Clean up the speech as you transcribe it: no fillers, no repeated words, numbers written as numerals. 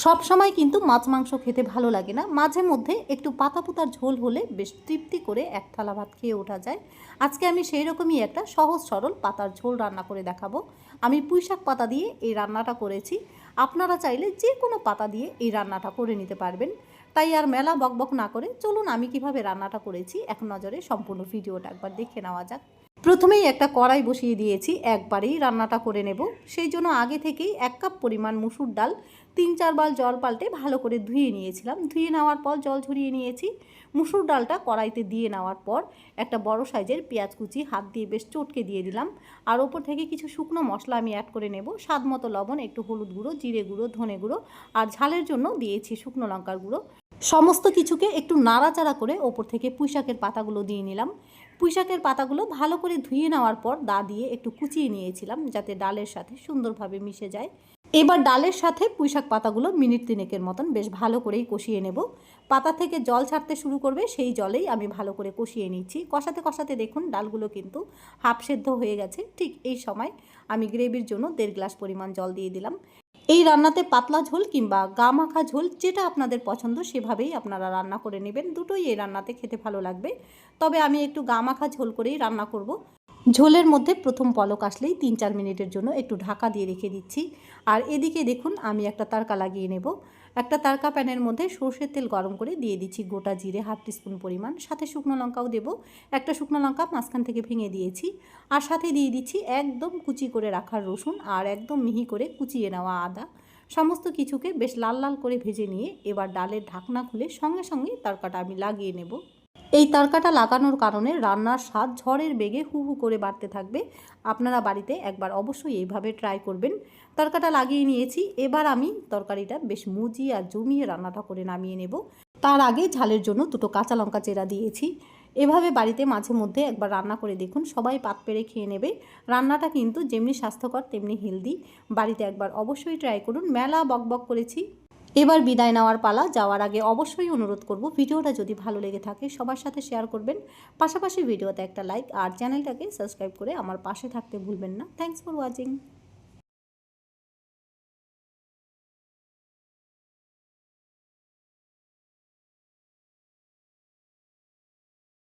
সব সময় কিন্তু মাছ মাংস খেতে ভালো লাগে না, মাঝে মধ্যে একটু পাতা পোতার ঝোল হলে বেশ তৃপ্তি করে এক থালা ভাত খেয়ে ওঠা যায়। আজকে আমি সেই রকমই একটা সহজ সরল পাতার ঝোল রান্না করে দেখাবো। আমি পুঁইশাক পাতা দিয়ে এই রান্নাটা করেছি। আপনারা চাইলে যে কোনো পাতা দিয়ে এই রান্নাটা করে নিতে পারবেন। তাই আর মেলা বকবক না করে চলুন আমি কিভাবে রান্নাটা করেছি এক নজরে সম্পূর্ণ ভিডিওটা একবার দেখে নেওয়া যাক। প্রথমেই একটা কড়াই বসিয়ে দিয়েছি, একবারেই রান্নাটা করে নেব। সেই জন্য আগে থেকেই 1 কাপ পরিমাণ মুসুর ডাল 3-4 বার জল পাল্টে ভালো করে ধুয়ে নিয়েছিলাম। ধুয়ে নেওয়ার পর জল ঝরিয়ে নিয়েছি। মুসুর ডালটা কড়াইতে দিয়ে নেওয়ার পর একটা বড় সাইজের পেঁয়াজ কুচি হাত দিয়ে বেশ চটকে দিয়ে দিলাম। আর ওপর থেকে কিছু শুকনো মশলা আমি অ্যাড করে নেব। স্বাদ মতো লবণ, একটু হলুদ গুঁড়ো, জিরে গুঁড়ো, ধনে গুঁড়ো আর ঝালের জন্য দিয়েছি শুকনো লঙ্কার গুঁড়ো। সমস্ত কিছুকে একটু নাড়াচাড়া করে ওপর থেকে পুঁইশাকের পাতাগুলো দিয়ে নিলাম। পুঁইশাকের পাতাগুলো ভালো করে ধুয়ে নেওয়ার পর দা দিয়ে একটু কুচিয়ে নিয়েছিলাম যাতে ডালের সাথে সুন্দরভাবে মিশে যায়। এবার ডালের সাথে পুঁইশাক পাতাগুলো মিনিট 3 মতন বেশ ভালো করেই কষিয়ে নেব। পাতা থেকে জল ছাড়তে শুরু করবে, সেই জলেই আমি ভালো করে কষিয়ে নিচ্ছি। কষাতে কষাতে দেখুন ডালগুলো কিন্তু হাফ সেদ্ধ হয়ে গেছে। ঠিক এই সময় আমি গ্রেভির জন্য 1.5 গ্লাস পরিমাণ জল দিয়ে দিলাম। এই রান্নাতে পাতলা ঝোল কিংবা গা মাখা ঝোল যেটা আপনাদের পছন্দ সেভাবেই আপনারা রান্না করে নেবেন। দুটোই এই রান্নাতে খেতে ভালো লাগবে, তবে আমি একটু গা মাখা ঝোল করেই রান্না করব। ঝোলের মধ্যে প্রথম পলক আসলেই 3-4 মিনিটের জন্য একটু ঢাকা দিয়ে রেখে দিচ্ছি। আর এদিকে দেখুন আমি একটা তড়কা লাগিয়ে নেব। একটা তড়কা প্যানের মধ্যে সরষের তেল গরম করে দিয়ে দিচ্ছি গোটা জিরে হাফ টিস্পুন পরিমাণ, সাথে শুকনো লঙ্কাও দেব। একটা শুকনো লঙ্কা মাঝখান থেকে ভেঙে দিয়েছি। আর সাথে দিয়ে দিচ্ছি একদম কুচি করে রাখা রসুন আর একদম মিহি করে কুচিয়ে নেওয়া আদা। সমস্ত কিছুকে বেশ লাল লাল করে ভেজে নিয়ে এবার ডালের ঢাকনা খুলে সঙ্গে সঙ্গে তড়কাটা আমি লাগিয়ে নেব। এই তড়কাটা লাগানোর কারণে রান্নার স্বাদ ঝড়ের বেগে হু হু করে বাড়তে থাকবে। আপনারা বাড়িতে একবার অবশ্যই এইভাবে ট্রাই করবেন। তড়কাটা লাগিয়ে নিয়েছি, এবার আমি তরকারিটা বেশ মুজিয়ে আর জমিয়ে রান্নাটা করে নামিয়ে নেব। তার আগে ঝালের জন্য 2টো কাঁচা লঙ্কা চেরা দিয়েছি। এভাবে বাড়িতে মাঝে মধ্যে একবার রান্না করে দেখুন, সবাই পাত পেরে খেয়ে নেবে। রান্নাটা কিন্তু যেমনি স্বাস্থ্যকর তেমনি হেলদি। বাড়িতে একবার অবশ্যই ট্রাই করুন। মেলা বকবক করেছি, এবার বিদায় নেওয়ার পালা। যাওয়ার আগে অবশ্যই অনুরোধ করব, ভিডিওটা যদি ভালো লেগে থাকে সবার সাথে শেয়ার করবেন। পাশাপাশি ভিডিওতে একটা লাইক আর চ্যানেলটাকে সাবস্ক্রাইব করে আমার পাশে থাকতে ভুলবেন না। Thanks for watching.